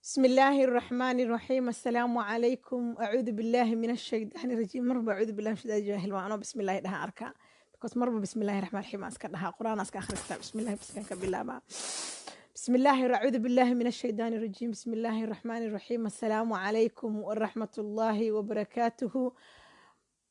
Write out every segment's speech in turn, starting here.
بسم الله الرحمن الرحيم السلام عليكم أعوذ بالله من الشيطان الرجيم مرة أعوذ بالله من الشيطان الرجيم وأنا بسم الله ده أركع because مرة بسم الله الرحمن الرحيم أسكت لها قرآن أسكت آخر بسم الله بالله ما بسم الله أعوذ بالله من الشيطان الرجيم بسم الله الرحمن الرحيم السلام عليكم ورحمة الله وبركاته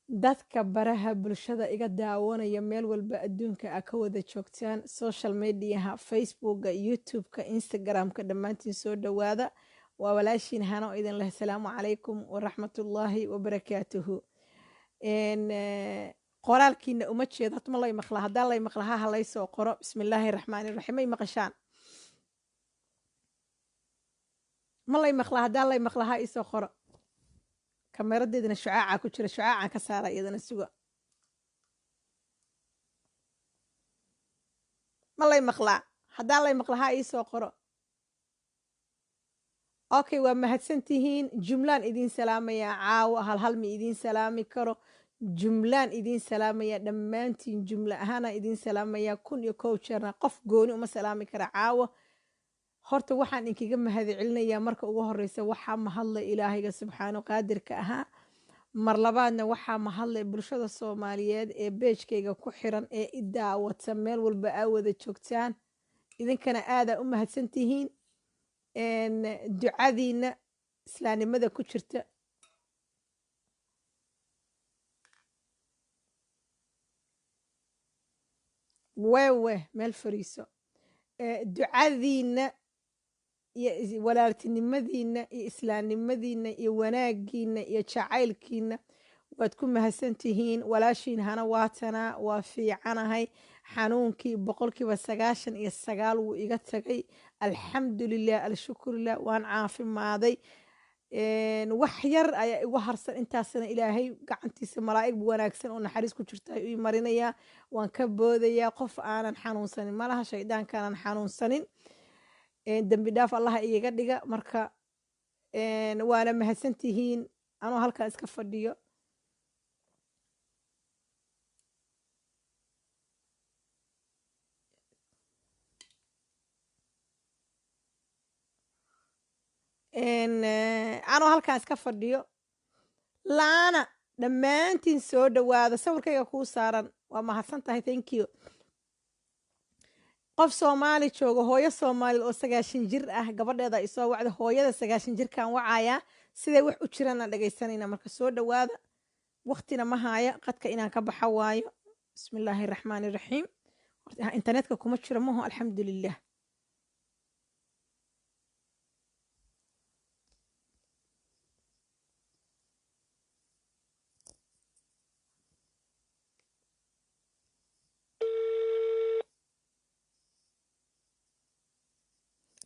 dadka baraha bulshada iga daawanaya meel walba adduunka a ka wada joogtaan social mediaha facebooka youtube-ka instagram-ka dhammaantiin soo dhowaada waa walaashiin hano idin leh asalaamu calaykum waraxmatullaahi wabarakaatuhu qoraalkiina uma jeedo hata ma lay maqla haddaan lay maqlaha ha laysoo qoro bismillaahi raxmaani raxiim may maqashaan ma lay maqla haddaan lay maqlaha isoo qoro kameradeedana shucaaca ku jira shucaacaan ka saara iyadana suga ma lay maqlaa haddaan lay maqlahaa iisoo qoro okay waa mahadsantihiin jumlaan idiin salaamayaa caawo hal mi idiin salaami karo jumlaan idiin salaamayaa dhammaantiin jumla ahaana idiin salaamayaa 1,000 jeerna qof gooni uma salaami kara caawo horta waxaan inkaga mahad celinayaa marka ugu horeysa waxaa mahadlay ilaahayga subxaano qaadirka ahaa mar labaadna waxaa mahadlay bulshada Soomaaliyeed ee beejkayga ku xiran ee i daawata meel walba aa wada joogtaan idinkana aada u mahadsantihiin ducadiina islaamnimada ku jirta wewe meel fariiso ducadiina iyo walaaltinimadiina iyo islaamnimadiina iyo wanaagiina iyo jacaylkiina waad ku mahadsantihiin walaashiin hana waatanaa waa fiicanahay xanuunkii 99% wuu iga tagay alxamdulilah alshukurilah waan caafimaaday wax yar ayaa igu harsan intaasna ilaahay gacantiisa malaa'ig wanaagsan oo naxariis ku jirta ayuu ii marinayaa waan ka boodayaa qof aanan xanuunsanin malaha shaydaankaanan xanuunsanin dambi dhaaf allaha iiga dhiga marka waana mahadsantihiin anoo halkaa iska fadhiyo anoo halkaa iska fadhiyo laana dhammaantiin soo dhowaada sawirkayga kuu saaran waa mahadsan tahay thank you qof Soomaali jooga hooyo Soomaali oo 90 jir ah gabadheeda ay soo wacdo hooyada 90 jirkaan wacaya siday wax u jirana dhageysanayna marka soo dhowaada waqtina ma haya qadka inaan ka baxa waayo bismillaahir raxmaanir raxiim internetka kuma jiro maho alxamdulillaah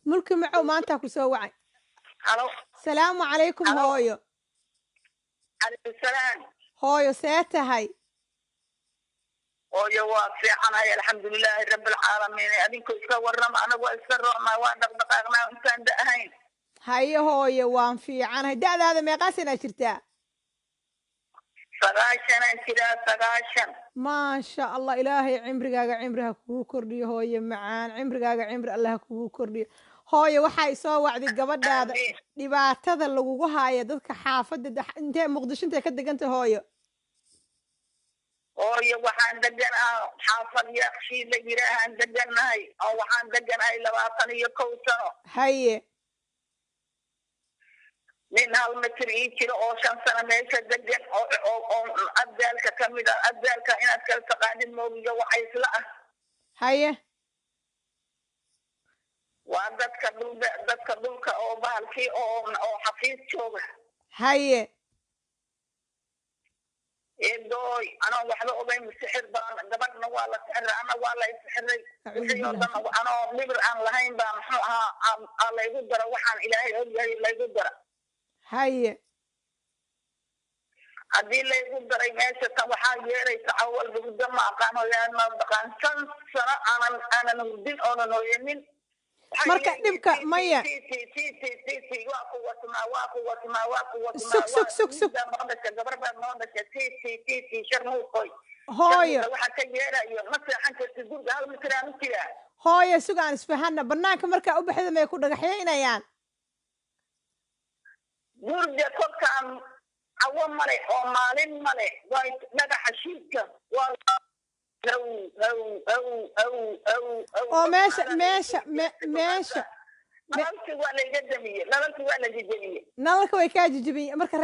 ملك معه ما أنت كسوعي السلام عليكم هويو عليكم السلام هويو ساتهاي هويو وافي أنا الحمد لله رب العالمين أدينكم يسورنا أنا وأسرنا وأدقنا وإنسان دهين هاي هويو وان في عنها هذا ما قاسنا شرتها سغاشن ما شاء الله إلهي عمرها كوو كردي هويو معان عمر الله كوو كردي hooyo waxay soo wacday gabadhaada dhibaatada lagugu haayo dadka xaafadda intee muqdisho intee ka deganta hooyo waxaan deganahay xaafad yaqshi la yiraahan deganahay oo waxaan deganahay 21 sano haye nin hal mitir ii jiro oo 5 sano meesha degan oo adaalka kamid ah adaalka inaad kala taqaanid moogiga waxay isla ah haye waa dadka dhulka oo bahalkii oo xafiis jooga haye eedoy anoo waxba ogeyn sixir baan gabadhna waa la sixir ana waa la sixiray wixii oo dhan anoo dhibir aan lahayn baan muxuu ahaa laygu dara waxaan ilaahay ogyahay laygu dara haye haddii laygu daray meesha tan waxaa yeeraysa awal hurdo ma aqaano yaana dhaqan 5 sano aanan hurdin oonan hooyanin marka dhibka maya sug hooyo sugaan isfahana banaanka markaa u baxda may ku dhagaxyeynayaan gurga kolkaan cawo male oo maalin male way dhagaxa shiidka waa oo meesha nalalkii waa layga damiyey nalalkii waa la jejebiyey nalalka way kaa jijibiyeen marka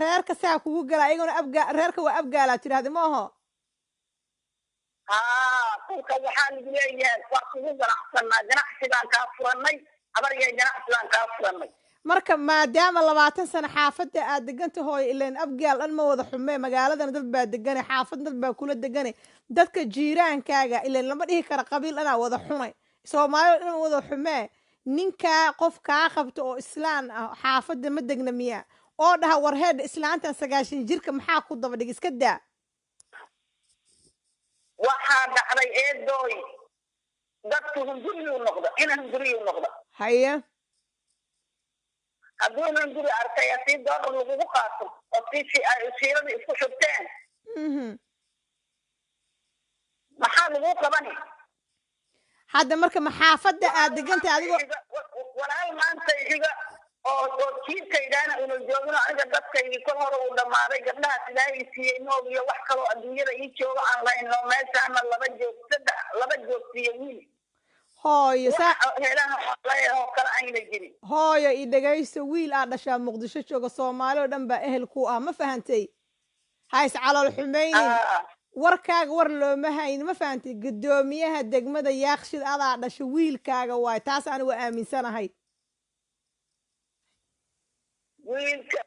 reerka saa kugu gala ayaguna reerka waa abgaalaa tidhahda ma aho kulka waxaa lagu leeyahay waa kugu ganacsanaa ganacsigaan kaa furannay abargay ganacsigaan kaa furannay marka maadaama 20 sano xaafadda aad deganta hooyo ileen abgaal dhan ma wada xumee magaaladana dad baa degane xaafad dad baa kula degane dadka jiiraankaaga ileen lama dhihi kara qabiil dhanaa wada xunay soomaalida dhan wada xumee ninkaa qof kaa qabta oo islaan ah xaafadda ma degna miya oo dhaha warheedha islaantan 90 jirka maxaa ku daba dhig iska daa waxaa dhacday eedooy dadku hunguriyuu noqda ina hunguriyuu noqda haye hadduu hunguri arkay si doolar lagugu qaato oo si ay usiirada isku xubteen maxaa lagu qabani hadda marka maxaafadda aad deganta adigoo walaal maanta iga oo jiirkaydaana una joogno aniga dadkaygii kol hore uu dhammaaday gabdhahaas ilaahay siiyey noog iyo wax kaloo adduunyada ii joogo aan lahayno meeshaana laba joogsiiyo wiil hooyo oo kale ayna jirin hooyo i dhegayso wiil aad dhashaa muqdisho jooga soomaali oo dhan baa ehel ku ah ma fahantay hays calool xumaynin warkaaga war looma hayn ma fahantay guddoomiyaha degmada yaakshid adaa dhasha wiilkaaga waay taas anigu aaminsanahay wiilka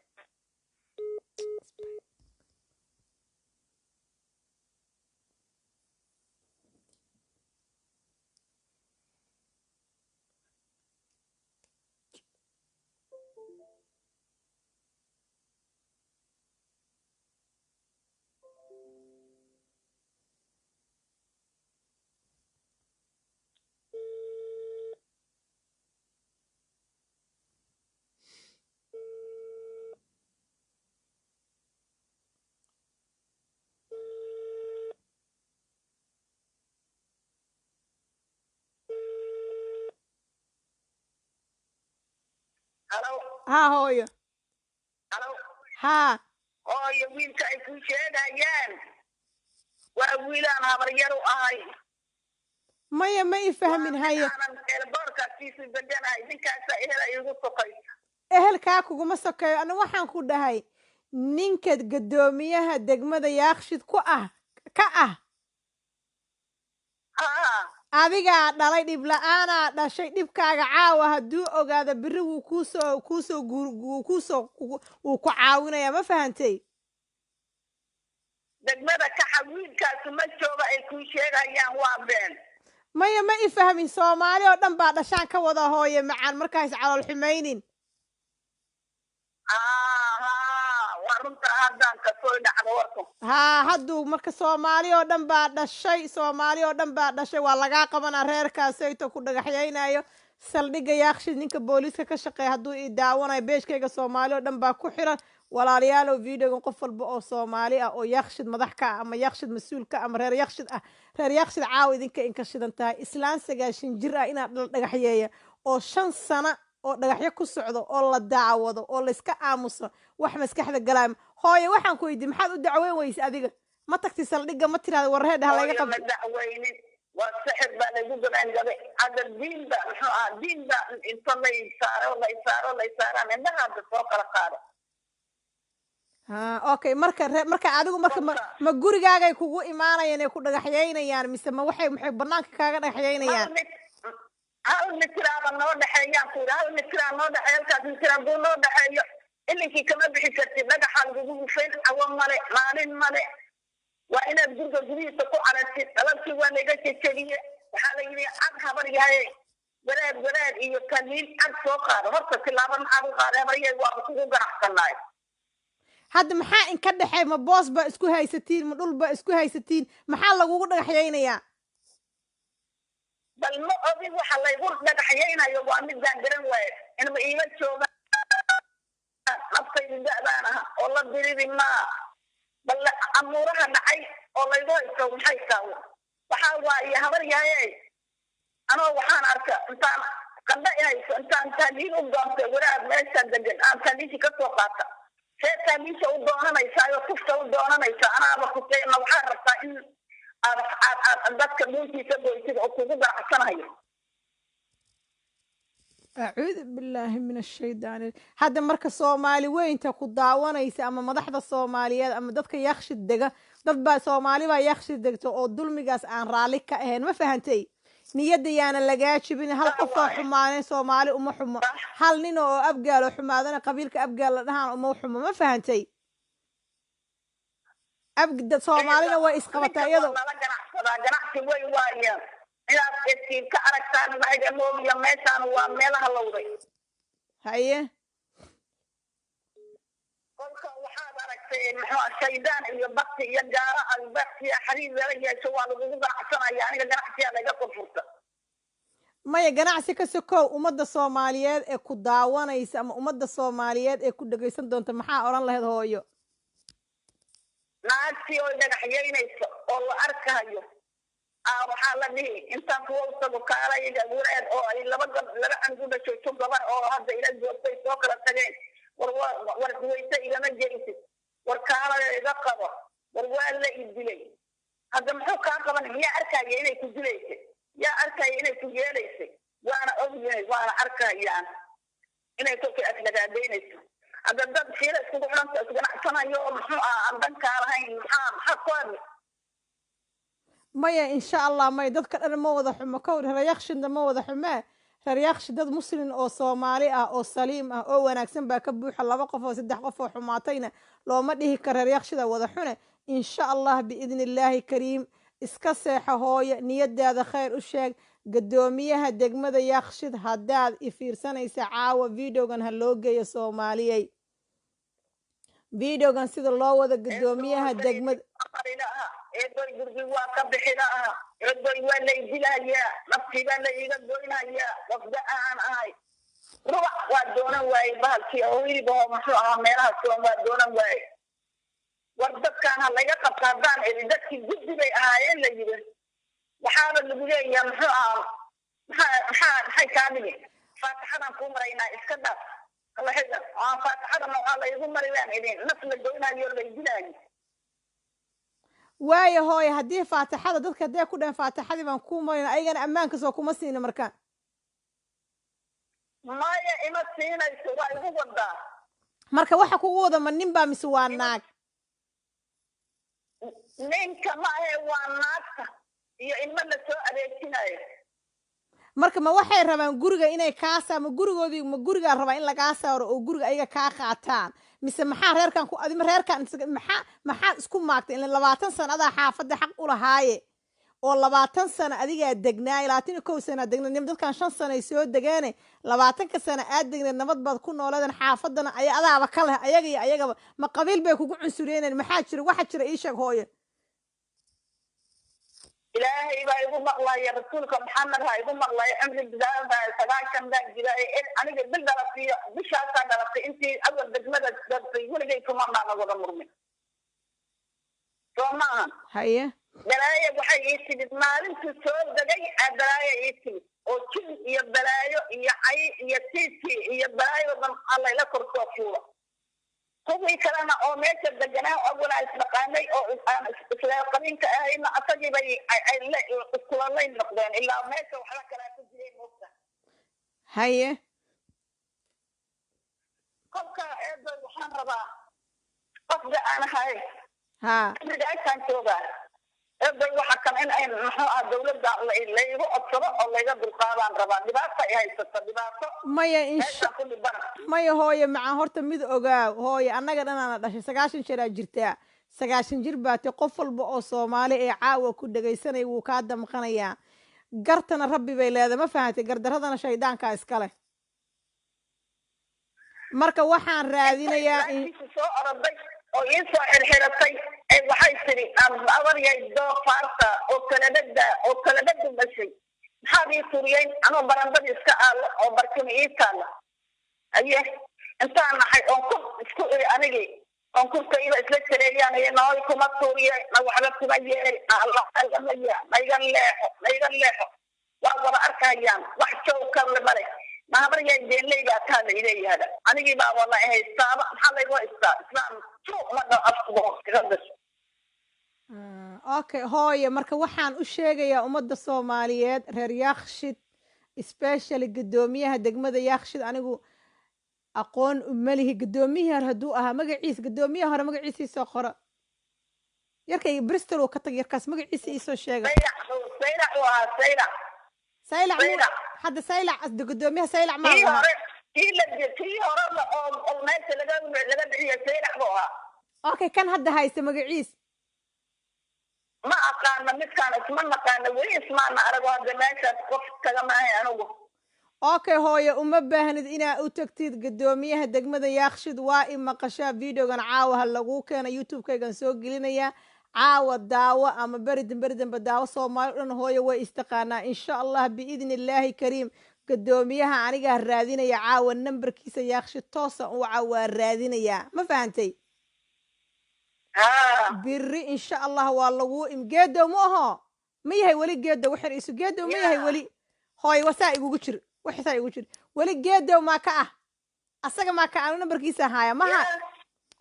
ها hooyo ها hooyo wiilka ay ku sheegayaan waa wiilaan habaryar u ahay maya ma i fahmin haye boorkaasiisu bedanahay ninkaasa ehela igu sokaysa ehelkaa kuguma sokeeyo ana waxaan ku dhahay ninka guddoomiyaha degmada yaakshid ka ah adigaa dhalay dhib la-aanaa dhashay dhibkaaga caawa hadduu ogaado biri wuu ku caawinaya ma fahantay degmada kaxa wiilkaasu ma jooga ay kuu sheegayaan waa been maya ma i fahmin soomaali oo dhan baa dhashaan ka wada hooye macaan markaas calool xumaynin haa hadduu marka soomaali oo dhan baa dhashay waa lagaa qabanaa reerkaasayto ku dhagaxyaynayo saldhigga yaakshid ninka booliiska ka shaqeeya hadduu i daawanayo beeshkayga soomaali oo dhan baa ku xiran walaalayaalow videogan qof walba oo soomaali ah oo yaakshid madax ka ah ama yaakshid mas-uul ka ama reer yaakshid ah reer yaakshid caawa idinka inka shidan tahay islaan 90 jir ah inaad dhagaxyeeya oo 5 sano oo dhagaxyo ku socdo oo la daawado oo la iska aamuso wax maskaxda galaam hooye waxaan ku weydiin maxaad u dacweyn weysa adiga ma tagti saldhigga ma tiraada warreedha laga qabto ma dacweynin waa sixir baa lagu gabaangabay hadda diinba muxuu ahaa diinba inta lay saaraan indhaha hadda soo kala qaada okay marka adigu marka ma gurigaagay kugu imaanayaan ee ku dhagaxyeynayaan mise ma waxay banaanka kaaga dhagaxyeynayaan hal mitiraaba noo dhexeeyaan ku yidhi hal mitiraa noo dhexeeya halkaas mitira hadduu noo dhexeeyo ilinkii kama bixi kartid dhagaxaa lagugu gufayn cawo male maalin male waa inaad guriga gudihiisa ku carartid dhalalkii waa layga jejeliye waxaa la yidhi cad habar yahay waraad iyo kaliil cad soo qaado horta tilaaba maxaad u qaaday habaryay waaba kugu ganacsanaay hadda maxaa inka dhexey ma boos baa isku haysatiin ma dhul baa isku haysatiin maxaa lagugu dhagaxyeynayaa bal ma ogin waxa laygu dhagaxyeynayo waa mid baan garan waaye inba iima jooga naftaydu da-daan aha oo la diriri maa bal amuuraha dhacay oo laygu haysto maxay taawo waxaa waaye habar yahaye anoo waxaan arka intaan qanda inay intaan taaliin u doonto waraab meesha degan aan taaliinti ka soo qaata see taaliinta u doonanaysaa iyo kufta u doonanaysaa anaaba kufteena waxaa rabtaa in aad dadka dhulkiisa goysid oo kugu ganacsanayo acuudu billaahi min ashaydaani hadda marka soomaali weynta ku daawanaysa ama madaxda soomaaliyeed ama dadka yakshid dega dad baa soomaali baa yakshid degto oo dulmigaas aan raalli ka ahayn ma fahantay niyadda yaana lagaa jibin hal qofoo xumaaneen soomaali uma xumo hal nin oo abgaal oo xumaadana qabiilka abgaal la dhahaan uma xumo ma fahantay soomaalina way isqabataa iyadoo nala ganacsadaa ganacsi way waayaan inaad eskiin ka aragtaan maxay moobiya meeshaan waa meelaha lowday haye kolka waxaad aragtay muxuu shaydaan iyo bakti iyo gaara albakti xariir lala yeesho waa lagugu ganacsanaya aniga ganacsiyaa laga qofurta maya ganacsi ka sokow ummadda soomaaliyeed ee ku daawanaysa ama ummadda soomaaliyeed ee ku dhegaysan doonta maxaa odhan lahayd hooyo naagtii oo dhagaxyeynaysa oo la arkayo waxaa la dhihi intaan kuwa utago kaalayaga wareed oo ay laba canguda joogto gabar oo hadda ila joogtay soo kala tageen war duwaysa igama jeysid war kaalaya iga qabo war waa la idilay hadda muxuu kaa qaban yaa arkaya inay ku dilaysay yaa arkaya inay ku yeelaysay waana ogyahay waana arkayaan inay kolkay aslagaadeynayso hadda dad fiila iskugu xidhanta isganacsanayo oo muxuu aan dankaa lahayn maxaa ku hadli maya insha allah maya dadka dhan ma wada xumo kow reeryakshinda ma wada xumee reeryakshi dad muslin oo soomaali ah oo saliim ah oo wanaagsan baa ka buuxa 2 qof oo 3 qof oo xumaatayna looma dhihi karo reeryakshida wada xune insha allah biidni illaahi kariim iska seexo hooyo niyadaada khayr u sheeg gadoomiyaha degmada yakshid haddaad i fiirsanaysa caawa videogan ha loo geeyo soomaaliyey videogan sida loo wada gadoomiyaha degmada eedoy gurgi waa ka bixi lahaa eedoy waa la idilahayaa naftii baa la iiga goynayaa qofda aan ahay rubac waa doonan waaye bahalkii oo wilibaho muxuu ahaa meelaha soon waa doonan waaye war dadkaan ha laga qabta haddaan idin dadkii guddi bay ahaayeen la yidhi waxaaba lagu leeyaha muxuu ahaa maxay kaa dhigi faatixadaan kuu maraynaa iska dhaaf faatixadana waxaa la igu marayaan idin naf la goynayo la idilaayo waayo hooyo haddii faatixada dadka hadday ku dhahan faatixadii baan kuu marayna ayagana ammaanka soo kuma siina markaan maya ima siinayso waa igu wadaa marka waxa kugu wada ma nin baa mise waa naag ninka ma ahe waa naagta iyo ilmo la soo adeejinayo marka ma waxay rabaan guriga inay kaa saama gurigoodii ma gurigaa rabaa in lagaa saaro oo guriga ayaga kaa qaataan mise maxaa reerkan ku adima reerkan maxaad isku maagtay in 20 sano adaa xaafadda xaq u lahaaye oo 20 sano adigaa degnaay 21 sano degnaay dadkan 5 sano ay soo degeene 20 sano aad degnayd nabad baad ku noolaadeen xaafadana ay adaaba ka leh ayaga iyo ayagaba ma qabiil bay kugu cunsureeneen maxaa jira waxa jira ii sheeg hooyo ilaahay baa igu maqlaya rasuulka maxamed ha igu maqlaya cimri bidaada 9 baan jiray aniga bil dhalatiyo bishaasaa dhalatay intii awal degmada dadbay weligay kuma wada murmin soo maaha haye balaayo waxay ii timid maalintii soo degay balaayo ii timid oo jin iyo balaayo iyo cay iyo tiiti iyo balaayo dhan allayla korsoo fuula kuwii kalena oo meesha deganaa awalaa isdhaqaanay oo aan isla qabiinka ahayna asagii bay iskulalay noqdeen ilaa meesha waxba kalaa ku jiray moogta haye kolka eedoy waxaan rabaa qofda aan ahay amrigaasaan joogaa eedoy waxa kan in ay muxuu ah dawladda laygu codsado oo layga dulqaadaan rabaa dhibaato ay haysato dhibaato maya hooyo macaa horta mid ogaa hooyo annaga dhanaana dhashay 9 jiraa jirtaa 9 jir baate qof walba oo soomaali ee caawa ku dhagaysanaya wuu kaa damqanayaa gartana rabbi bay leedahay ma fahamtay gardaradana shaydaankaa iskale marka waxaan raadinayaa soo oroday oo ii soo xirxiratay waxay tiri abaryay doofaarta oo kala dhada dhashay maxaad ii turiyeen anoo barandadii iska aalo oo barkima ii taalla aye intaan naxay oon isku iri anigii oon kurkayda isla jareeyaan iyo nooy kuma tuuriye na waxba kuma yeelay naiga leexo waa wada arkayaan wax joogka male mahabar yay beenley baa taa la ileeyahay anigii baa wallahi haystaaba maxaa laygu haystaa islaan suuq ma dhaw afkuba iga gasho okay hooye marka waxaan u sheegayaa ummadda soomaaliyeed reer yaakshid especially guddoomiyaha degmada yaakshid anigu aqoon umalihi guddoomiyihii hore hadduu ahaa magaciisa guddoomiyaha hore magaciisa isoo qora yarkay bristol uu ka tag yarkaas magaciisa iisoo sheega saylac uu ahaa saylac hadda saylac asda guddoomiyaha saylac maa lahaa kii hore oo meesha laga bixiyo saylac buu ahaa okay kan hadda haysta magaciis ma aqaana midkaan isma naqaana weli ismaana arago hadda meeshaas qof taga maahay anigu okay hooye uma baahnid inaa u tagtid guddoomiyaha degmada yaakshid waa i maqashaa videogan caawa ha laguu keena youtube-kaygan soo gelinayaa caawa daawo ama beridanba daawo soomaali o dhan hooye way istaqaanaa insha allah biidni illaahi kariim guddoomiyaha anigaa raadinaya caawa nambarkiisa yaakshid toosa uca waa raadinayaa ma fahantay biri insha allah waa laguu geedow ma aho ma yahay weli geedow waxir isu geedow ma yahay weli hooye wasaa igugu jir waxsaa igu jir weli geedow maa ka ah asaga maa ka anu nambarkiisa haaya maha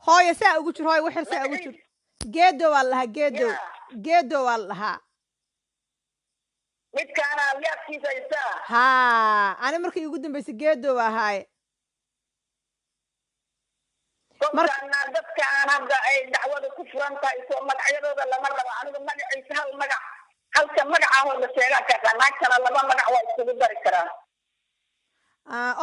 hooye saa ugu jir hooye waxir saa ugu jir geedow waa la lahaa geedow waa la lahaa midkaana yaabkiisa isaa haa ani markii ugu dambaysay geedow ahaaye kolkaana dadkaan hadda ay dacwada ku furan tahay soo magacyadooda lama rabo anigu magaciisa hal magac halka magacahoo la sheegaa kaqa naagtana laba magac waa isugu dari karaa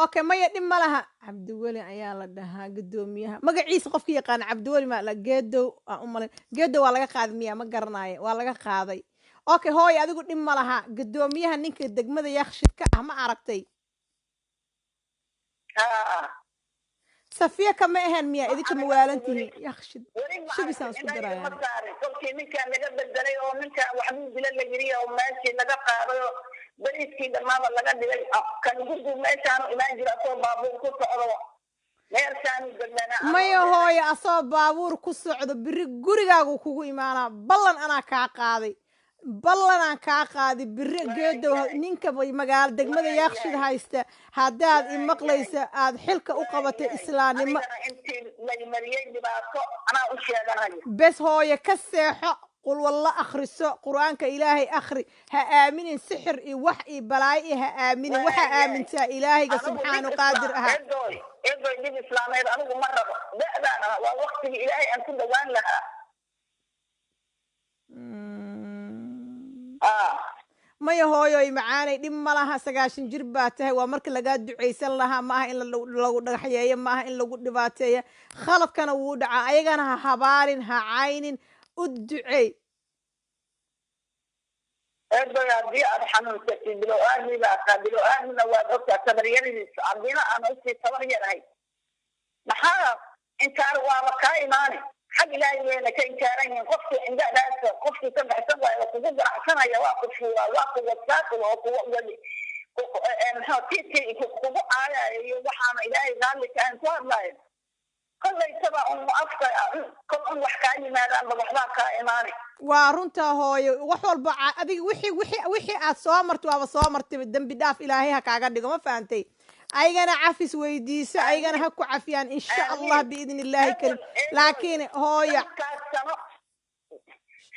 okay maya dhib ma laha cabdiweli ayaa la dhahaa guddoomiyaha magaciisa qofka yaqaana cabdiweli maa la geedow aan u malayn geedow waa laga qaaday miya ma garanaayo waa laga qaaday okay hooye adigu dhib ma laha guddoomiyaha ninka degmada yaakshid ka ah ma aragtay safiya kama ahayn miya idinka mawaalantihiin yaakshid shibisaan isku darayaan kolkii ninkaan laga bedelay oo ninkaan waxbuu dila la yiri oo meeshii laga qaaday oo bariiskii dhammaaba laga dhigay kan gurgu meeshaanu imaan jira asoo baabuur ku socdo meeshaanu deganaa maya hooye asoo baabuur ku socdo biri gurigaagu kugu imaanaa ballan anaa kaa qaaday ballanaan kaa qaadi biri geedow ninka magaalo degmada yaakshid haysta haddaad i maqlaysa aad xilka u qabatay islaamnimo bes hooye ka seexo qul walla akhriso qur-aanka ilaahay akhri ha aaminin sixir iyo wax iyo balaayo iyo ha aaminin waxaa aamintaa ilaahayga subxaanu qaadir ahaa eedoy dib islaameed anigu ma rabo da'daan ah waa waqtigii ilaahay aan ku dhawaan lahaa maya hooyoy macaanay dhib ma laha 90 jir baa tahay waa markii lagaa ducaysan lahaa maaha in lagu dhagaxyeeyo maaha in lagu dhibaateeyo khaladkana wuu dhacaa ayagana ha habaarin ha caynin u duceey eedoy haddii aad xanuunsatid bilo-aadmi baa taa bilo-aadmina waad ogtaa tabaryaradiisa haddina aan usii tabar yarahay maxaa inkaar waaba kaa imaani xag ilaahay weyna ka inkaaran yihiin qofkii indhadaasa qofkii ka baxsan waayo kugu ganacsanaya waa ku fuuraa waa ku wasaaqil oo kugu wadi maxaa tiidkii kugu aayayo iyo waxaana ilaahay raalli ka aan ku hadlaayo kollaytaba un afka kol un wax kaa yimaadaanba waxbaa kaa imaani waa runtaa hooyo wax walba adiga wixii aad soo martay waaba soo martay dembi dhaaf ilaahay ha kaaga dhigo ma fahantay ayagana cafis weydiiso ayagana ha ku cafiyaan insha allah biidni illaahi karim laakiin hooya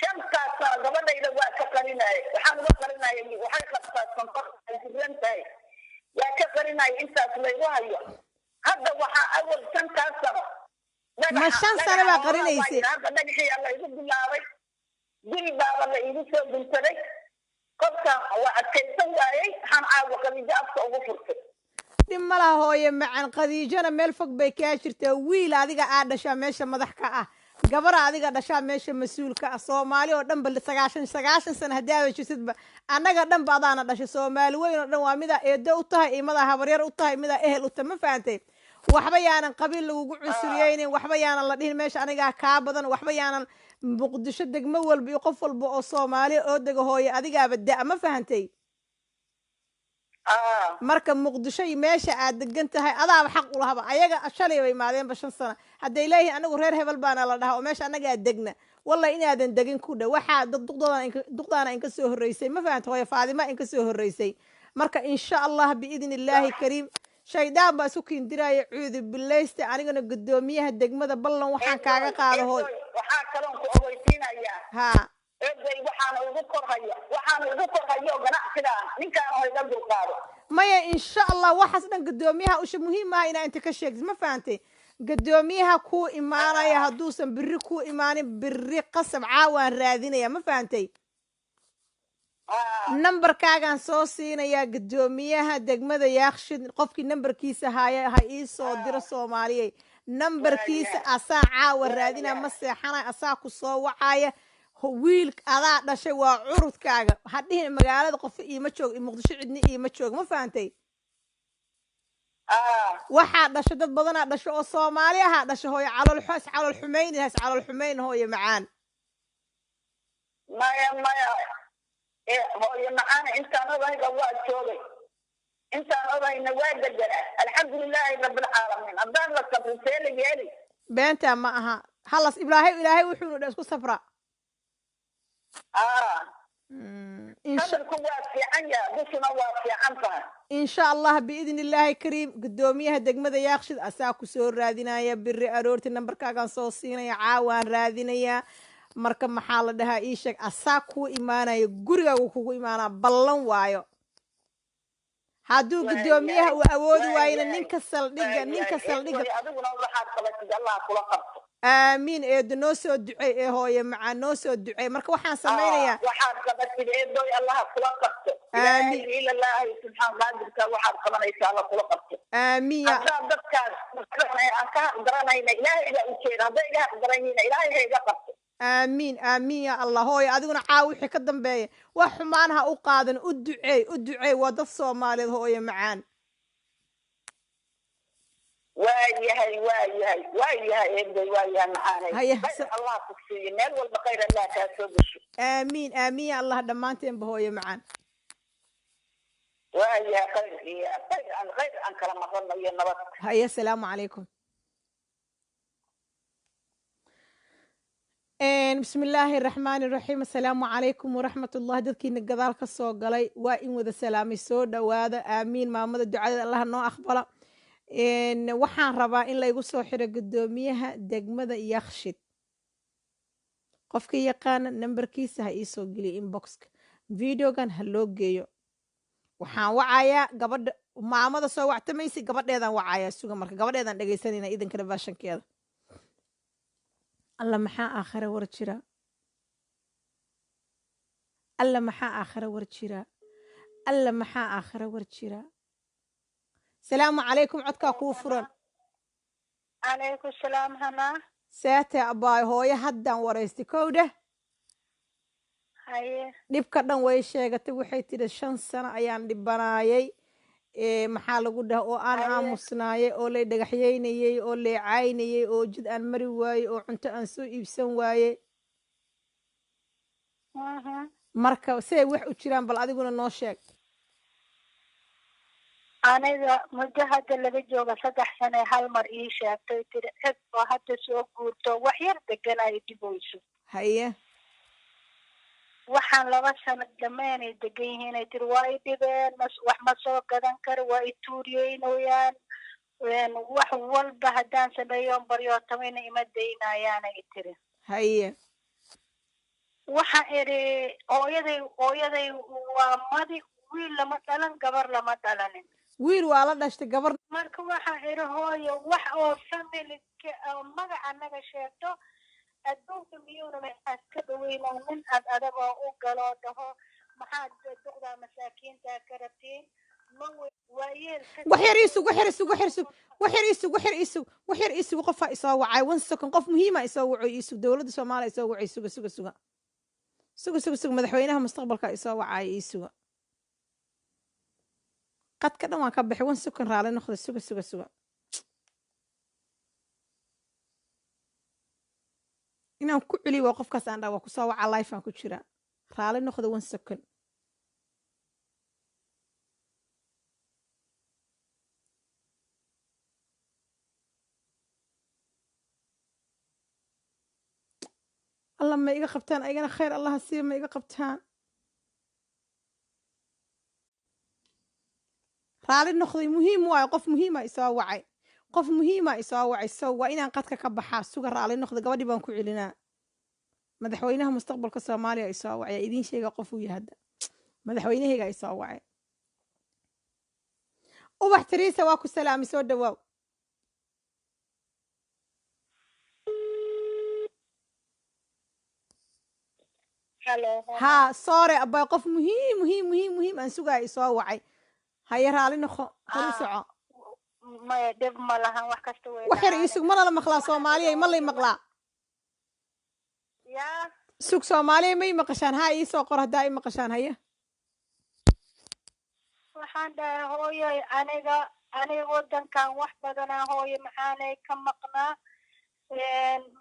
shantaas sano gabadhayda waa ka qarinaaye waxaan uga qarinaya waxay qabtaa sonqor ay jiran tahay waa ka qarinaya intaas laygu hayo hadda waxaa awal shantaas sano ma 5 sano baa qarinaysay hadda dhagaxii alla igu bilaabay guri baaba la igu soo guntaday qofka waa adkaysan waayey waxaan caawa qadiijo afka ugu furtay dhib ma laha hooye macan qadiijana meel fog bay kaa jirtaa wiil adiga aa dhashaa meesha madax ka ah gabara adiga dhashaa meesha mas-uulka ah soomaali oo dhan ba 90 sano haddaaba jirtidba annaga dhan ba adaana dhashay soomaali weyn oo dhan waa midaa eedo u tahay iyo midaa habaryar u tahay midaa ehel u tahay ma fahantay waxba yaanan qabiil lagugu cunsuriyeynin waxba yaanan la dhihin meesha anigaa kaa badan waxba yaanan muqdisho degmo walba iyo qof walba oo soomaaliya oo dega hooye adigaaba da' ma fahantay marka muqdisho meesha aad degan tahay adaaba xaq u lahaba ayaga shalay bay imaadeenba 5 sano hadday leeyihiin anagu reer hebel baana la dhahaa oo meesha annagaa degna والله إني هذا دقين كودا واحد دقدانا إنك سو هريسي ما فهمت هو فاطمة إنك سو هريسي مركا إن شاء الله بإذن الله كريم شيدان با سكين دراي عوذ بالله أنا قدوميها الدقمة بالله وحان كاغا قاده هوي waxaa kaloon ku ogeysiinayaa ها eeday waxaan ugu korhayo ganacsigaan ninkaan oo iga dulqaado maya إن شاء الله وحسنا قدوميها وش مهمة إن أنت كشيك ما فهمتي قدوميها كو إيمانا يا هدوسا بري كو إيماني بري قسم عاوان رادينا يا ما فهمتي نمبر كاغان سو سينا يا قدوميها دقمدا ياخشد قفكي نمبر كيسا هاي سو دير الصومالية نمبر كيسا أسا عاوان رادينا مسيحانا أسا كسو وعايا wiilk adaa dhashay waa curudkaaga hadhihin magaalada qof iima joog muqdisho cidni iima joog ma fahantay waxaa dhashay dad badanaa dhasho oo Soomaali ah dhasho hooyo calool xumeyn hooyo macaan maya hooyo macaan intaan odayga waa joogay intaan odayna waa deganaa alxamdulilaahi rabbil caalamiin haddaan la sabrin see la yeeli beenta ma aha halas ilaahay wuxuu dha isku sabra إن شاء الله بإذن الله كريم قدوميها دقمة ياخشد أساكو سور رادينايا بري أرورت النمبر كاغان صوصينا يا عاوان رادينايا مركب محالة دها إيشك أساكو إيمانا يقرقا وكو إيمانا بلان وايو هادو قدوميها وأود واينا ننكسل ديقا آمين إيد نوسو دعي هوي مع نوسو دعي مركا وحان سمينيا وحان قبت إيدوي الله كلا قبت آمين إلى الله سبحانه وتعالى وحان قبنا إن شاء الله كلا قبت آمين يا أصاب دكار أكا درانينا إلهي إذا أشير هذا إله درانينا إلهي إذا قبت آمين يا الله هوي أدونا عاوي حكدن بيه وحمانها أقادن أدعي ودى الصومالي هوي معان وايهاي معانا الله تكفي مال والبخير الله تاسوبش آمين يا الله دمانتين بهوي معان وايها خير عن كلام الله يا نبات هيا السلام عليكم بسم الله الرحمن الرحيم السلام عليكم ورحمة الله ددكي نقدار كسو قلي وإن وذا سلامي سو دوادا آمين مامدا دعاء الله نو أخبلا waxaan rabaa in laygu soo xiro gudoomiyaha degmada Yakhshid qofka yaqaan nambarkiisa ha ii soo geliyo inboxka videogan ha loo geeyo waxaan wacayaa gabadha maamada soo wactamaysi gabadheedan wacayaa suga marka gabadheedan dhageysanayna idinkana baashankeeda alla maxaa aakhira war jira alla maxaa aakhira war jira السلام عليكم عدكا كوفرن عليكم السلام هنا ساتي أباي هوي هدان وريستي كوده هاي دبكا دان way sheegatay waxay tiri 5 sano ayaan dhibanaayay maxaa lagu dhahay oo aan aamusnaayay oo lay dhagaxyeynayay oo lay caynayay oo jid aan mari waayay oo cunto aan soo iibsan waayay marka say wax u jiraan bal adiguna noo sheeg aniga muddo hadda laga jooga 3 sano hal mar ii sheegtay tiri cid oo hadda soo guurto wax yar degan ay dibeyso haye waxaan 2 sano dhammaanay degan yihiin ay tiri waa dibeen wax ma soo gadan karo waa tuuriyeynayaan wax walba haddaan sameeyo baryo tamayna ima deynayaan ay tiri haye waxa iri hooyaday waa madi wiil lama dhalan gabar lama dhalanin wiil waa la dhashtay gabar marka waxa iri hooyo wax oo family magaca naga sheegto adduunka miyuuna maxaad ka dhaweynaanin adagoo u galo dhaho maxaad duqda masaakiinta ka rabtiin waxyar isugu qofa isoo wacay 1 second qof muhiima isoo waco isu dawladda Soomaaliya isoo wacay suga madaxweynaha mustaqbalka isoo wacay isuga قد كده ما كبح وين سكن رالي ناخذ سوق إنه كعلي وقف كسان دا وكسوا على لايف أنا كشرا رالي ناخذ وين سكن الله ما إيجا قبتان أيجانا خير الله هسير ما إيجا قبتان رالي نخذي مهم واي قف مهمة يسوى وعي قف مهمة يسوى وعي سوى إنا قد كبحا سوق رالي نخذي قبل بانكو علينا مدحوينها مستقبل كصوماليا يسوى وعي إذين شيء قفوا يهدا مدحوينها يسوى وعي ubax tariisa waa ku salaami soo dhawaaw ها sorry abay qof muhiim aan sugaay soo wacay haya raali noqo hore soco ma dib ma lahan wax kasta way wax yar isug mana la maqlaa Soomaaliya ma lay maqlaa ya sug Soomaaliya may maqashaan ha ii soo qor hadaa ii maqashaan haya waxaan dhahay hooyay aniga wadankan wax badan hooyo maxaanay ka maqnaa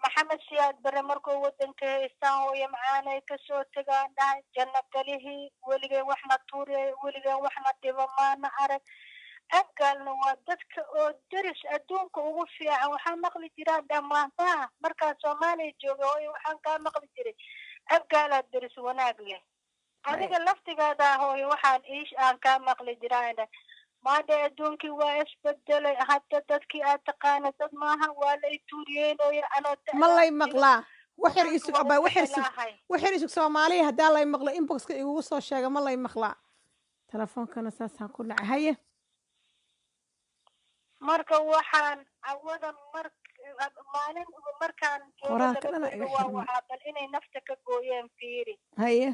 maxamed siyaad bare markuu wadanka haystaan hooyo maxaanay ka soo tagaan dhahay janno galihii weligay waxna tuuriyay weligay waxna dhibo maana arag abgaalna waa dadka oo daris adduunka ugu fiican waxaan maqli jiraa dhammaantaha markaan Soomaaliya joogo hooyo waxaan ka maqli jiray abgaala daris wanaag leh adiga laftigaada hooyo waxaan aan ka maqli jiraa maada adduunkii waa isbedelay hadda dadkii aad taqaana dad maaha waa la tuuriyeenooyo anoo ma lay maqlaa waxir isug abay waxir isug Soomaaliya hadaa lay maqlo inboxka igu soo sheega ma lay maqlaa telefoonkana saasaan ku dhacay haye marka waxaan awada maalin markaan waa bal inay nafta ka gooyeen fiiri haye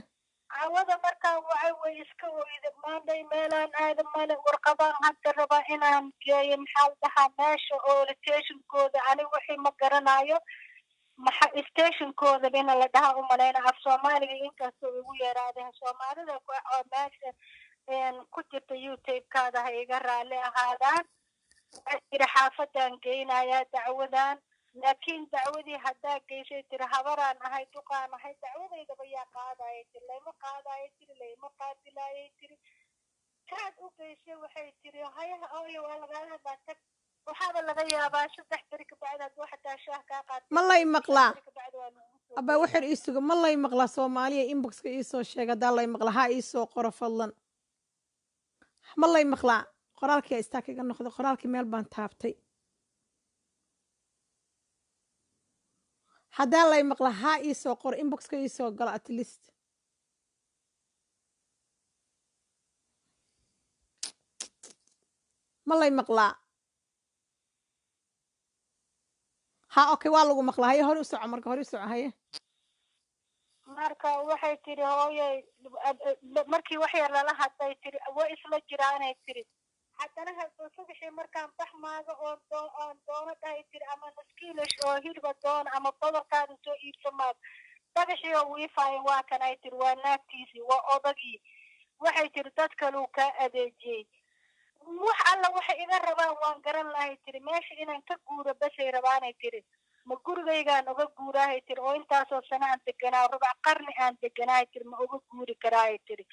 awada markaan waxay way iska weyda maanday meelaan aada male warqabaan hadda rabaa inaan geeyo maxaa dhahaa meesha oo stationkooda aniga wixii ma garanayo maxa stationkooda bina la dhahaa u malayna af Soomaaliga inkastoo ugu yaraadeen Soomaalida oo meesha ku jirta YouTube-kaada ha iga raali ahaadaan waxay xaafadan geynayaa dacwadan laakiin dacwadii haddaa geysay tiri habaraan ahay duqaan ahay dacwadeydaba yaa qaadaya tiri layma qaadaya tiri layma qaadilaayay tiri kaad u geysay waxay tiri hayaha ooyo waa lagala hadlaa tag waxaaba laga yaabaa 3 beri ka bacdi hadduu xataa shaah kaa qaad ma lay maqlaa abaa waxir ii suga ma lay maqlaa Soomaaliya inboxka ii soo sheega hadaa lay maqlaa ha ii soo qoro fadlan ma lay maqlaa qoraalkii istaag iga noqday qoraalkii meel baan taabtay hadaa lay maqla ha ii soo qor inboxka ii soo gala at least ma lay maqlaa ha okay waa lagu maqlaa haye hore u soco hore u soco haye marka waxay tiri hooyay markii wax yar lala hadlay tiri way isla jiraanay tiri haddana halkoo subaxii markaan baxmaaga oo doono dhahay tiri ama naskiilish oo hilba doono ama badarkaada soo iibsamaad dhagaxii oo wifi waa kan ay tiri waa naagtiisii waa odagii waxay tiri dad kaluu kaa adeejiyey wax alla waxay iga rabaan waan garan lahay tiri meesha inaan ka guuro basay rabaanay tiri ma gurigaygaan uga guuraahay tiri oo intaasoo sano aan deganaa rubac qarni aan deganahay tiri ma uga guuri karaahay tiri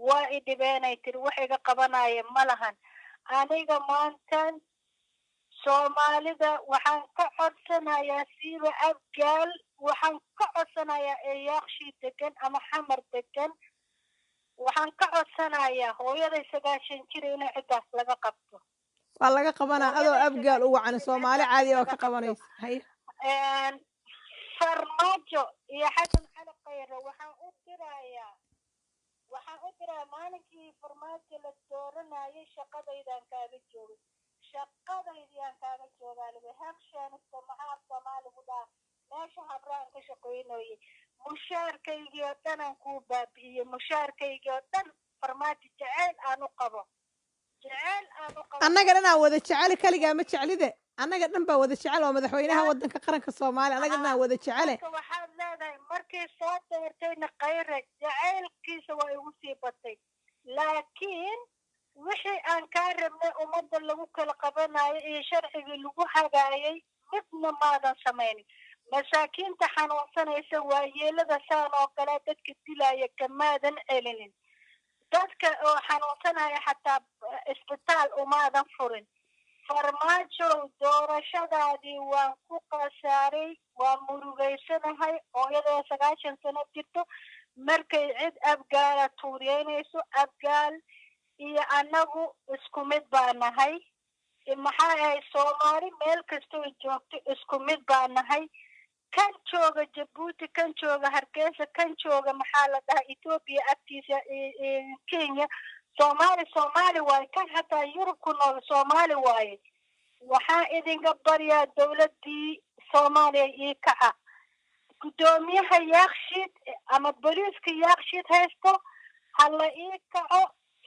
waa i dhibeenay tiri wax iga qabanaya ma lahan aniga maantan Soomaalida waxaan ka codsanayaa siiba abgaal waxaan ka codsanayaa eeyaaqshii degan ama xamar degan waxaan ka codsanayaa hooyaday 9 jir inay cidaas laga qabto waa laga qabanaa adoo abgaal u wacan Soomaali caadi oo ka qabanaysa hay farmaajo iyo xasan cali khayr waxaan u dirayaa maalinkii farmaajo la dooranayay shaqadaydan kaaga joogay shaqadaydaan kaaga joogaa hakshaan maxaa Soomaaligu dhaa meesha habraan ka shaqeynooyay mushaarkaygii oo dhan aan kuu baabi'iyey mushaarkaygii oo dhan farmaajo jecel aan u qabo annaga dhan aan wada jecel kaligaa ma jeclide annaga dhan baa wada jecel oo madaxweynaha wadanka qaranka Soomaaliya annaga dhan aan wada jecel waxaad leedahay markii soo doortayna khayr jaceelkiisa waa igu sii batay laakiin wixii aan ka rabnay ummadda lagu kala qabanayo iyo sharciga lagu hagaayay midna maadan samaynin masaakiinta xanuunsanaysa waa yeelada saan oo kale dadka dilaya kamaadan celinin dadka oo xanuunsanaya xataa isbitaal umaadan furin farmaajo doorashadaadii waan ku qasaaray waan murugaysanahay hooyadoo 9 sano jirto markay cid abgaala tuureynayso abgaal iyo anagu isku mid baa nahay maxaa ahay Soomaali meel kastoo joogto isku mid baa nahay kan jooga Djibouti kan jooga Hargeysa kan jooga maxaa la dhahaa Ethiopia agtiisa Kenya Soomaali waay kan hataa Yurub ku nool Soomaali waay waxaa idinka baryaa dawladii Soomaaliya ii kaca gudoomiyaha Yaaqshiid ama booliiska Yaaqshiid haysto hala ii kaco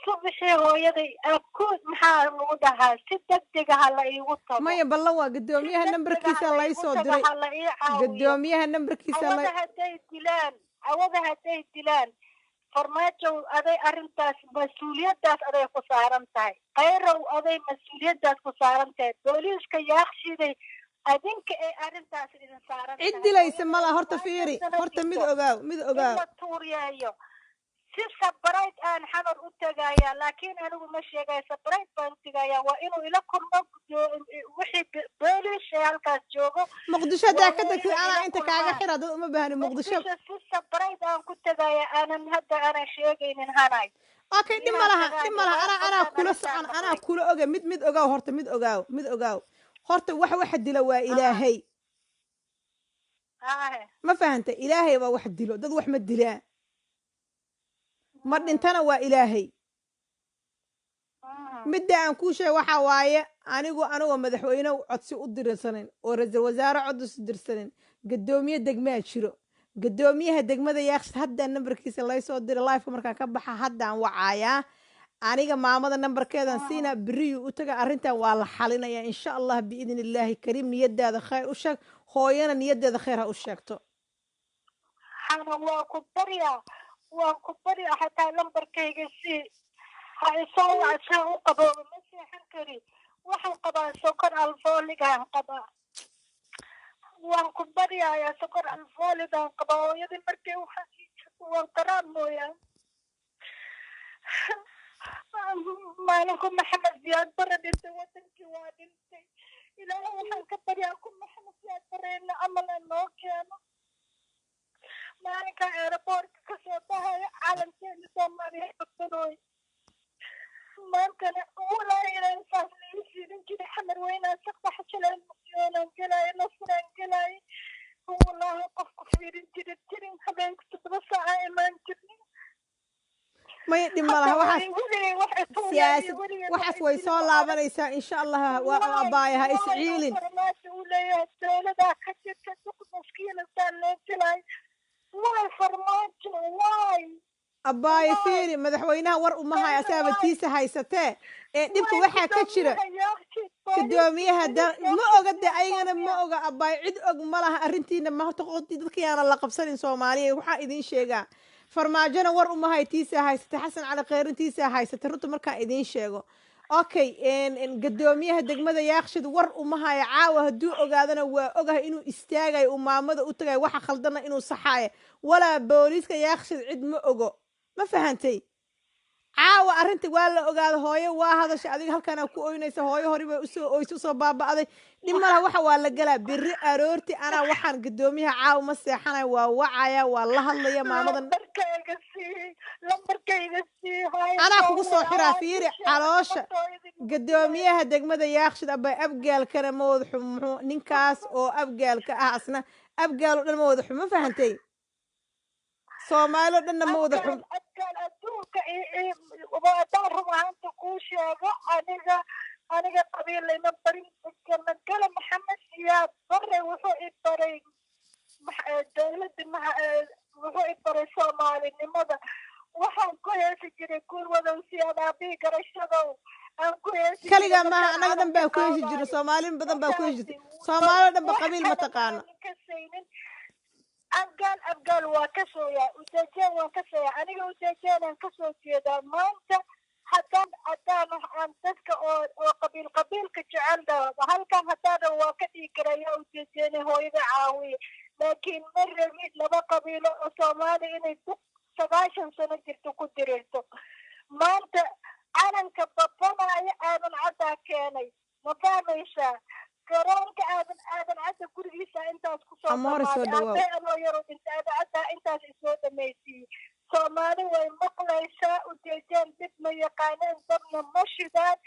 subaxii hooyaday ku maxaa lagu dhahaa si degdeg ah hala iigu tago maya ballan waa gudoomiyaha nambarkiisa la soo diray gudoomiyaha nambarkiisa la awada haday dilaan farmaajo aday arintaas mas'uuliyadaas aday ku saaran tahay qayrow aday mas'uuliyadaas ku saaran tahay booliiska Yaaqshiiday adinka ay arintaas idin saaran cid dilaysa mala horta fiiri horta mid ogaaw tuuriyayo si sabrayt aan xamar u tagaya laakiin anigu ma sheegay sabrayt baan tagaya waa inuu ila kulmo wixii booliis halkaas joogo muqdisho daa ka tagtay ana inta kaaga xira dad uma baahni muqdisho si sabrayt aan ku tagaya aanan hadda ana sheegaynin hanay okay dhimalaha ana kula socon ana kula oga mid ogaaw horta mid ogaaw horta waxa dila waa ilaahay ma fahanta ilaahay waa wax dilo dad wax ma dilaa ma dhintana waa ilaahay midda aan ku sheegay waxa waaye anigoo madaxweyne codsi u dirsanin oo ra'iisul wasaare codsi dirsanin gadoomiye degmaa jiro gadoomiyaha degmada Yaaqshiid hadda nambarkiisa la soo diray live markaan ka baxa haddaan wacaaya aniga maamada nambarkeedan siina biriyo u taga arintan waa la xalinaya insha Allah biidinillaahi kariim niyadaada khayr u sheeg hooyana niyadeeda khayr ha u sheegto xana waan ku bariya hataa nambarkayga si ha isoo wacsan u qabo ma seexan kari waxaan qabaa sokor alfooligaan qabaa waan ku bariyaa sokor alfooligaan qabaa hooyadii markay waan qaraan mooyaan maalinku maxamed ziyaad bare dhintay wadankii waa dhintay ilaahay waxaan ka baryaa ku maxamed ziyaad bareena amala noo keeno maalinka aeroboortka kasoo baxaya calankeena Soomaaliya badooy maantana walaa inaan saas liigu fiirin jiray xamar weynaan saqbax jalaan muqyoonaan gelaayo nasraan gelaayo walaahi qofku fiirin jirin habeenka 7 saaca imaan jirnin may dhimalaha waxaas way soo laabanaysaa insha Allah waa abaayaha isciilin abaaye fiiri madaxweynaha war uma hay asaabatiisa haysatee ee dhibka waxaa ka jira gudoomiyaha ma oga de ayagana ma oga abaaye cid og ma laha arrintiina ma horta qoodii dadkiyaana la qabsanin Soomaaliya waxaa idin sheegaa farmaajona war uma hay tiisa haysatay xasan cali khayrintiisa haysatay runta markaa idin sheego okay gudoomiyaha degmada Yaaqshiid war uma hay caawa haduu ogaadana waa ogahay inuu istaagay oo maamada u tagay waxa khaldana inuu saxaayo wala booliiska Yaaqshiid cid ma ogo ma fahantay caawa arrinta waa la ogaado hooyo waa hadashay adiga halkan ku ooynaysa hooyo horiba u soo baabaaday dhimala waxa waa la galaa biri aroorti ana waxaan gudoomiyaha caawa ma seexanay waa wacaya waa la hadlaya maamadan lambarkayga sii ana kugu soo xiraa fiiri caloosha gudoomiyaha degmada Yaaqshiid abay abgaalkana ma wada xumo ninkaas oo abgaalka ah asna abgaal oo dhan ma wada xumo fahantay Soomaaliya dhanna ma wada xumo adduunka waa rumaanta ku sheego aniga qabiilayna barin magala maxamed siyaad bare wuxuu i baray dawladda wuxuu i baray Soomaalinimada waxaan ku heesi jiray gurwadow siyaad aabii garashadow aan ku heesi kaliya ma anaga dhan baa ku heesi jiray Soomaaliin badan baa ku heesi Soomaaliya dhan ba qabiil ma taqaan abgaal waa ka sooyaa ujeedeen waan ka sooyaa aniga ujeedeen ka soo jeedaa maanta haddaan aan dadka oo qabiilka jecel halkan haddaan waa ka dhigi karaya ujeedeen hooyada caawiye laakiin ma rabi laba qabiilo oo Soomaali inay 9 sano jirto ku dirirto maanta calanka babanaya aadan caddaa keenay ma fahmaysaa garoonka aadan cadda gurigiisa intaas kusoo amoore soo dhamaaday dhawaaw aabbe anoo yaro dhinta aadan cadda intaas isoo dhamaysiiyey soomaali way maqlaysaa ujeedeen dib ma yaqaaneen dabna ma shidaan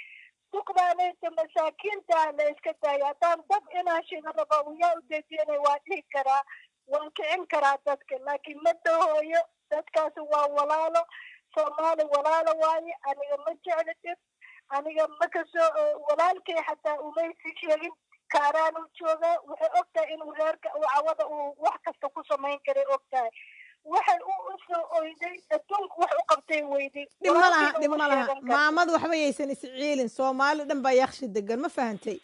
duqdaanaysa masaakiinta la iska daaya haddaan dab inaan shida rabo yaa ujeedeenay waa dhihi karaa waan kicin karaa dadka laakiin ma dahooyo dadkaasi waa walaalo soomaali walaalo waaye aniga ma jecli dhib aniga ma kasoo walaalkay xataa umaysi sheegin kaaraan u joogaa waxay ogtahay inuu reerka cawada uu wax kasta ku samayn karay ogtahay waxay u soo oyday adduunku wax u qabtay weyday dhib ma laha maamadu waxba yaysan isciilin soomaali dhan baa yaaqshi degan ma fahantay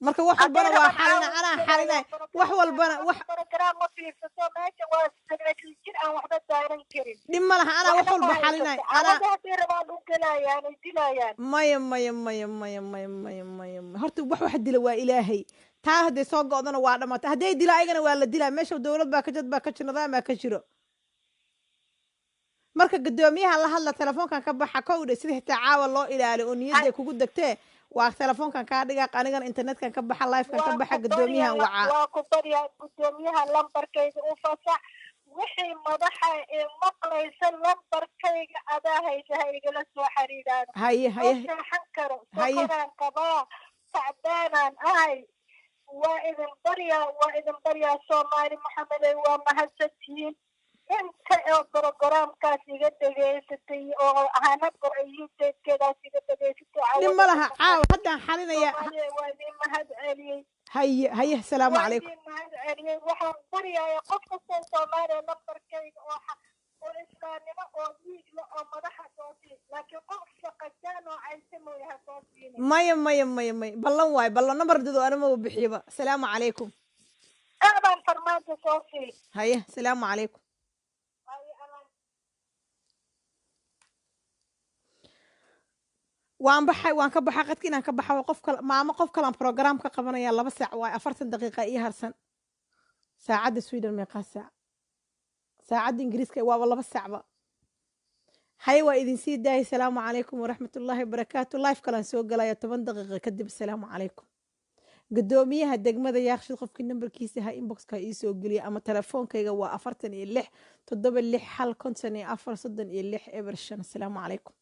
marka wax walbana waa xalina anaa xalinay wax walbana wax program ma fiirsato meesha waa secretary jir aan waxba daaran karin dhib ma laha anaa wax walba xalinay anaa hadii rabaan u galayaan ay dilayaan maya horta wax dila waa ilaahay taa hadday soo go'dana waa dhammaatay hadday dila ayagana waa la dilaa meesha dowlad baa ka jad baa ka jiro nidaam baa ka jiro marka guddoomiyaha la hadla telefoonkan ka baxa kowdhe sida xitaa caawa loo ilaaliyo oo niyadday kugu degtee waa telefoonkan kaa dhigaa anigana internetkan ka baxa livekan ka baxa guddoomiyahan wacaa waa ku baryaa guddoomiyaha lambarkayga u fasax wixii madaxa ee maqlaysa lambarkayga adaa haysa ha igala soo xiriiraan haye seexan karo sokoraan qabaa tacbaanaan ahay waa idin baryaa soomaali maxamedey waa mahadsantihiin inta oo programkaas iga dhegaysatay oo hanabor youtube-keedaas iga dhegaysatay dhib ma laha caawa haddaan xalinaya waa idin mahad celiyey haye asalaamu calaykum mahad celiyey waxaan baryayaa qof kastoo soomaaliya lambarkayga oo islaamnimo oo dhiigla oo madaxa soo siin laakiin qof shaqajaan oo cayse mooya ha soo siinin maya ballan waayo ballan nambar dado anama bixiyaba asalaamu calaykum aadaan farmaajo soo siin haye asalaamu calaykum waan ka baxay qadka inaan ka baxa qof kalaan program ka qabanaya 2 saac waa 40 daqiiqa ii harsan saacadda Sweden meeqa saac saacadda Ingiriiska waa 2 saacba hay waa idin sii daayay salaamu calaykum waraxmatullaahi wabarakaatu live kalaan soo galaya 10 daqiiqo kadib salaamu calaykum guddoomiyaha degmada yaaqshid qofkii nambarkiisa ha inboxka ii soo geliya ama telefoonkayga waa 46 76 154 36 eber 5 salaamu calaykum